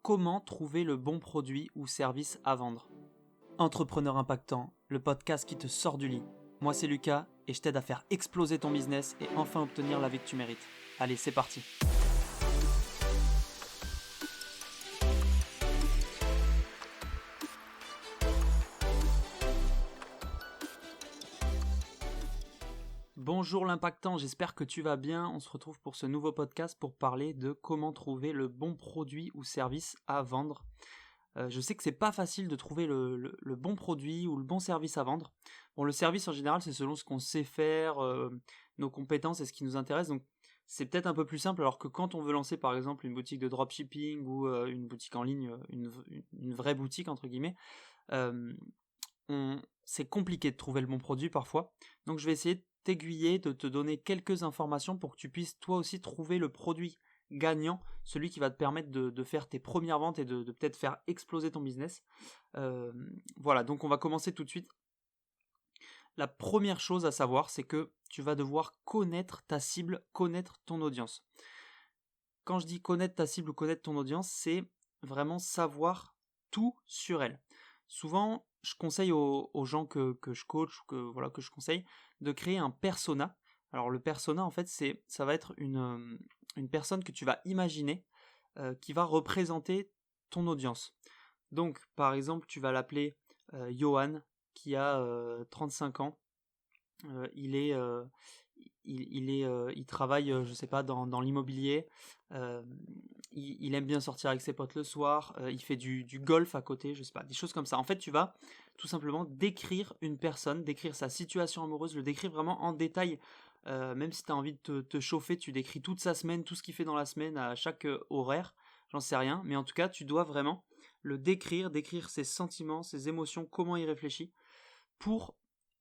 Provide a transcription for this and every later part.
comment trouver le bon produit ou service à vendre. Entrepreneur impactant, le podcast qui te sort du lit. Moi c'est Lucas et je t'aide à faire exploser ton business et enfin obtenir la vie que tu mérites. Allez, c'est parti. Bonjour l'impactant, j'espère que tu vas bien. On se retrouve pour ce nouveau podcast pour parler de comment trouver le bon produit ou service à vendre. Je sais que c'est pas facile de trouver le bon produit ou le bon service à vendre. Bon, le service en général, c'est selon ce qu'on sait faire, nos compétences et ce qui nous intéresse. Donc, c'est peut-être un peu plus simple. Alors que quand on veut lancer, par exemple, une boutique de dropshipping ou une boutique en ligne, une vraie boutique entre guillemets, c'est compliqué de trouver le bon produit parfois. Donc, je vais essayer de t'aiguiller, de te donner quelques informations pour que tu puisses toi aussi trouver le produit gagnant, celui qui va te permettre de faire tes premières ventes et de peut-être faire exploser ton business. Voilà, donc on va commencer tout de suite. La première chose à savoir, c'est que tu vas devoir connaître ta cible, connaître ton audience. Quand je dis connaître ta cible ou connaître ton audience, c'est vraiment savoir tout sur elle. Souvent, je conseille aux gens que je coach ou que je conseille de créer un persona. Alors le persona, en fait, ça va être une personne que tu vas imaginer qui va représenter ton audience. Donc, par exemple, tu vas l'appeler Johan, qui a 35 ans. Il travaille, je sais pas, dans l'immobilier. Il aime bien sortir avec ses potes le soir. Il fait du golf à côté, je sais pas, des choses comme ça. En fait, tu vas tout simplement décrire une personne, décrire sa situation amoureuse, le décrire vraiment en détail. Même si tu as envie de te chauffer, tu décris toute sa semaine, tout ce qu'il fait dans la semaine, à chaque horaire. J'en sais rien, mais en tout cas, tu dois vraiment le décrire ses sentiments, ses émotions, comment il réfléchit, pour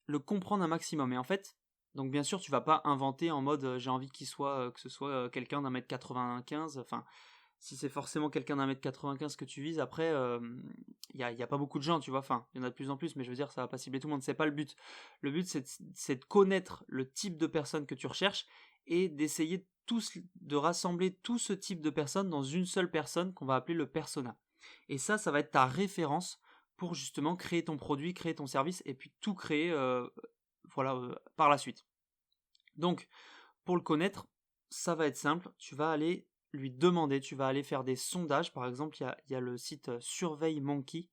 le comprendre un maximum. Et en fait, donc bien sûr, tu vas pas inventer en mode j'ai envie que ce soit quelqu'un d'un mètre 95. Enfin, si c'est forcément quelqu'un d'un mètre 95 que tu vises, après, y a pas beaucoup de gens, tu vois. Enfin, il y en a de plus en plus, mais je veux dire, ça va pas cibler tout le monde. C'est pas le but. Le but, c'est de connaître le type de personne que tu recherches et d'essayer de rassembler tout ce type de personnes dans une seule personne qu'on va appeler le persona. Et ça va être ta référence pour justement créer ton produit, créer ton service et puis tout créer par la suite. Donc, pour le connaître, ça va être simple. Tu vas aller lui demander, tu vas aller faire des sondages. Par exemple, il y a le site Surveille Monkey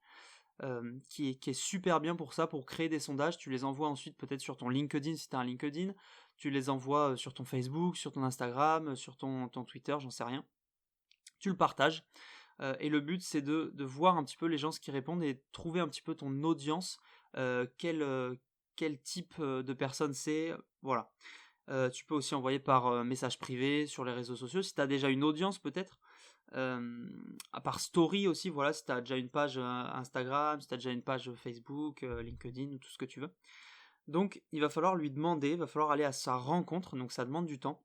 qui est super bien pour ça, pour créer des sondages. Tu les envoies ensuite peut-être sur ton LinkedIn si tu as un LinkedIn. Tu les envoies sur ton Facebook, sur ton Instagram, sur ton Twitter, j'en sais rien. Tu le partages. Et le but, c'est de voir un petit peu les gens ce qui répondent et trouver un petit peu ton audience, quel type de personne c'est, voilà. Tu peux aussi envoyer par message privé sur les réseaux sociaux, si tu as déjà une audience peut-être, par story aussi, voilà, si tu as déjà une page Instagram, si tu as déjà une page Facebook, LinkedIn ou tout ce que tu veux. Donc il va falloir lui demander, il va falloir aller à sa rencontre, donc ça demande du temps.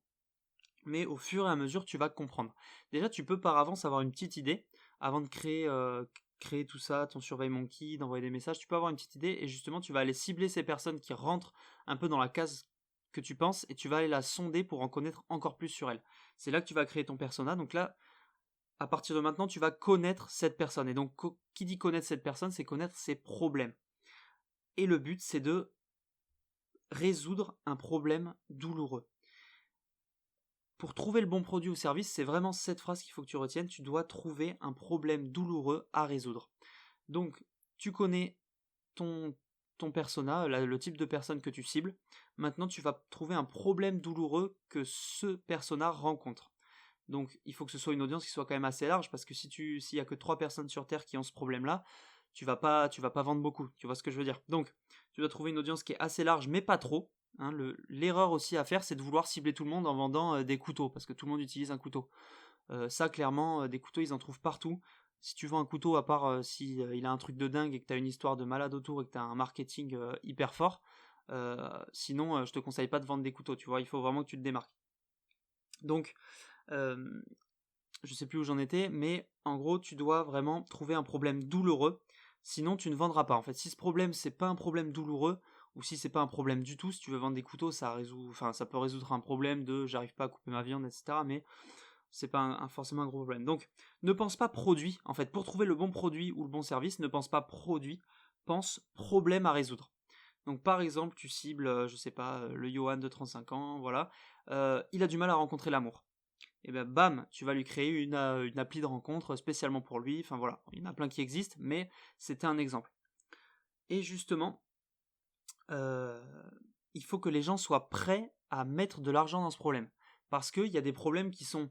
Mais au fur et à mesure, tu vas comprendre. Déjà, tu peux par avance avoir une petite idée, avant de créer tout ça, ton Surveille Monkey, d'envoyer des messages, tu peux avoir une petite idée, et justement, tu vas aller cibler ces personnes qui rentrent un peu dans la case que tu penses, et tu vas aller la sonder pour en connaître encore plus sur elle. C'est là que tu vas créer ton persona, donc là, à partir de maintenant, tu vas connaître cette personne. Et donc, qui dit connaître cette personne, c'est connaître ses problèmes. Et le but, c'est de résoudre un problème douloureux. Pour trouver le bon produit ou service, c'est vraiment cette phrase qu'il faut que tu retiennes. Tu dois trouver un problème douloureux à résoudre. Donc, tu connais ton persona, le type de personne que tu cibles. Maintenant, tu vas trouver un problème douloureux que ce persona rencontre. Donc, il faut que ce soit une audience qui soit quand même assez large, parce que s'il y a que 3 personnes sur Terre qui ont ce problème-là, tu vas pas vendre beaucoup. Tu vois ce que je veux dire? Donc, tu dois trouver une audience qui est assez large, mais pas trop. Hein, l'erreur aussi à faire, c'est de vouloir cibler tout le monde en vendant des couteaux, parce que tout le monde utilise un couteau. Ça, clairement, des couteaux, ils en trouvent partout. Si tu vends un couteau, à part si il a un truc de dingue et que tu as une histoire de malade autour et que tu as un marketing hyper fort, sinon, je te conseille pas de vendre des couteaux, tu vois, il faut vraiment que tu te démarques. Donc, je sais plus où j'en étais, mais en gros, tu dois vraiment trouver un problème douloureux, sinon tu ne vendras pas. En fait, si ce problème, c'est pas un problème douloureux, ou si c'est pas un problème du tout, si tu veux vendre des couteaux, ça peut résoudre un problème de j'arrive pas à couper ma viande, etc. Mais c'est pas forcément un gros problème. Donc, ne pense pas produit. En fait, pour trouver le bon produit ou le bon service, ne pense pas produit, pense problème à résoudre. Donc, par exemple, tu cibles, je sais pas, le Johan de 35 ans, voilà, il a du mal à rencontrer l'amour. Et ben bam, tu vas lui créer une appli de rencontre spécialement pour lui. Enfin voilà, il y en a plein qui existent, mais c'était un exemple. Et justement, euh, il faut que les gens soient prêts à mettre de l'argent dans ce problème. Parce qu'il y a des problèmes qui sont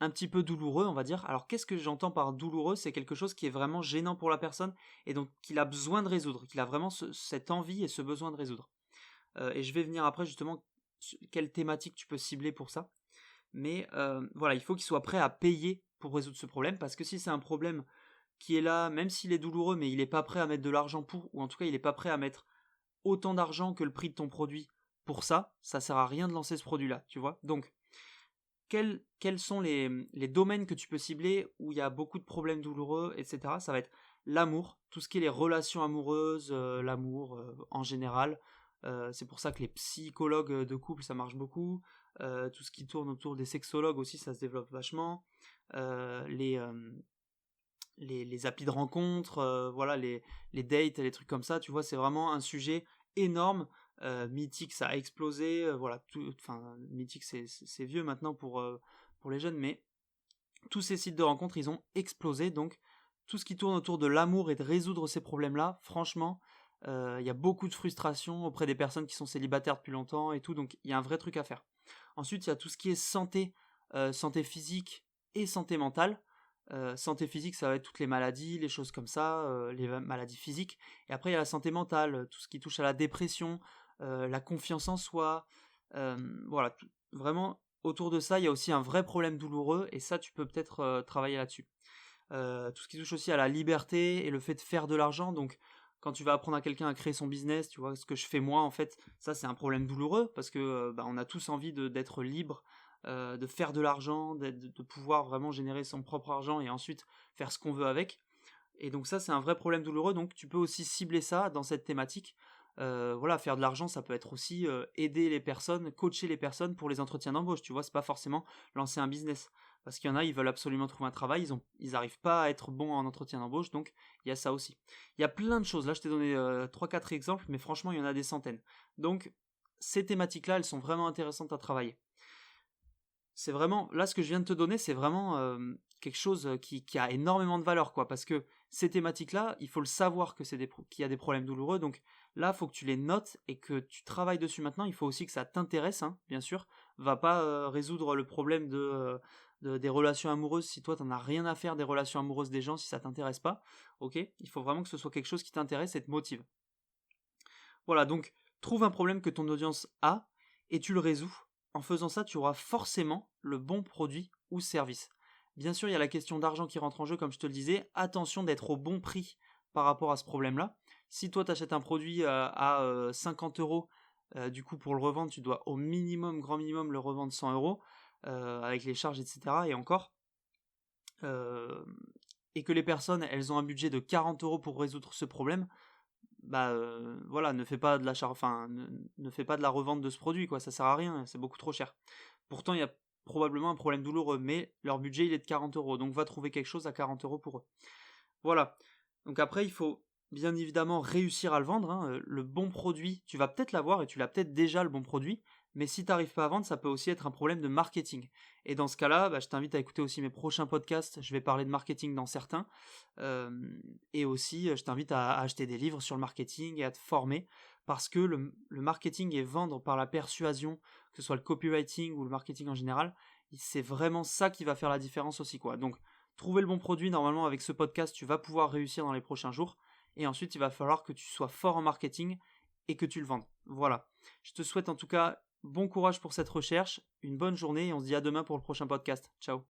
un petit peu douloureux, on va dire. Alors qu'est-ce que j'entends par douloureux? C'est quelque chose qui est vraiment gênant pour la personne et donc qu'il a besoin de résoudre, qu'il a vraiment cette envie et ce besoin de résoudre. Et je vais venir après justement quelle thématique tu peux cibler pour ça. Mais voilà, il faut qu'il soit prêt à payer pour résoudre ce problème, parce que si c'est un problème qui est là, même s'il est douloureux, mais il n'est pas prêt à mettre de l'argent pour, ou en tout cas il n'est pas prêt à mettre autant d'argent que le prix de ton produit pour ça, ça sert à rien de lancer ce produit-là, tu vois. Donc, quels sont les domaines que tu peux cibler où il y a beaucoup de problèmes douloureux, etc. Ça va être l'amour, tout ce qui est les relations amoureuses, l'amour en général. C'est pour ça que les psychologues de couple, ça marche beaucoup. Tout ce qui tourne autour des sexologues aussi, ça se développe vachement. Les applis de rencontre, voilà, les dates, les trucs comme ça, tu vois, c'est vraiment un sujet énorme. Mythique, ça a explosé, voilà, enfin, Mythique, c'est vieux maintenant pour les jeunes, mais tous ces sites de rencontres, ils ont explosé, donc tout ce qui tourne autour de l'amour et de résoudre ces problèmes-là, franchement, il y a beaucoup de frustration auprès des personnes qui sont célibataires depuis longtemps et tout, donc il y a un vrai truc à faire. Ensuite, il y a tout ce qui est santé, santé physique et santé mentale. Santé physique, ça va être toutes les maladies, les choses comme ça, les maladies physiques. Et après, il y a la santé mentale, tout ce qui touche à la dépression, la confiance en soi. Voilà, vraiment, autour de ça, il y a aussi un vrai problème douloureux, et ça, tu peux peut-être travailler là-dessus. Tout ce qui touche aussi à la liberté et le fait de faire de l'argent. Donc, quand tu vas apprendre à quelqu'un à créer son business, tu vois, ce que je fais moi, en fait, ça, c'est un problème douloureux, parce que on a tous envie d'être libre, de faire de l'argent, de pouvoir vraiment générer son propre argent et ensuite faire ce qu'on veut avec. Et donc ça, c'est un vrai problème douloureux. Donc tu peux aussi cibler ça dans cette thématique. Voilà, faire de l'argent, ça peut être aussi aider les personnes, coacher les personnes pour les entretiens d'embauche. Tu vois, c'est pas forcément lancer un business. Parce qu'il y en a, ils veulent absolument trouver un travail, ils n'arrivent pas à être bons en entretien d'embauche, donc il y a ça aussi. Il y a plein de choses. Là, je t'ai donné 3-4 exemples, mais franchement, il y en a des centaines. Donc, ces thématiques-là, elles sont vraiment intéressantes à travailler. C'est vraiment, là, ce que je viens de te donner, c'est vraiment quelque chose qui a énormément de valeur, quoi, parce que ces thématiques-là, il faut le savoir que qu'il y a des problèmes douloureux, donc là, il faut que tu les notes et que tu travailles dessus maintenant. Il faut aussi que ça t'intéresse, hein, bien sûr. Va pas résoudre le problème des relations amoureuses si toi, t'en as rien à faire des relations amoureuses des gens, si ça t'intéresse pas, ok. Il faut vraiment que ce soit quelque chose qui t'intéresse et te motive. Voilà, donc trouve un problème que ton audience a et tu le résous. En faisant ça, tu auras forcément le bon produit ou service. Bien sûr, il y a la question d'argent qui rentre en jeu, comme je te le disais. Attention d'être au bon prix par rapport à ce problème-là. Si toi, tu achètes un produit à 50 euros, du coup, pour le revendre, tu dois au minimum, grand minimum, le revendre 100 euros, avec les charges, etc. Et encore. Et que les personnes, elles ont un budget de 40 euros pour résoudre ce problème, voilà, ne fais pas de l'achat, enfin, ne fais pas de la revente de ce produit, quoi, ça sert à rien, c'est beaucoup trop cher. Pourtant, il y a probablement un problème douloureux, mais leur budget, il est de 40 euros, donc va trouver quelque chose à 40 euros pour eux. Voilà. Donc après, il faut bien évidemment réussir à le vendre, hein. Le bon produit, tu vas peut-être l'avoir et tu l'as peut-être déjà le bon produit, mais si tu n'arrives pas à vendre, ça peut aussi être un problème de marketing. Et dans ce cas-là, je t'invite à écouter aussi mes prochains podcasts, je vais parler de marketing dans certains, et aussi je t'invite à acheter des livres sur le marketing et à te former, parce que le marketing et vendre par la persuasion, que ce soit le copywriting ou le marketing en général, c'est vraiment ça qui va faire la différence aussi, quoi. Donc, trouver le bon produit, normalement avec ce podcast, tu vas pouvoir réussir dans les prochains jours. Et ensuite, il va falloir que tu sois fort en marketing et que tu le vendes. Voilà. Je te souhaite en tout cas bon courage pour cette recherche, une bonne journée et on se dit à demain pour le prochain podcast. Ciao.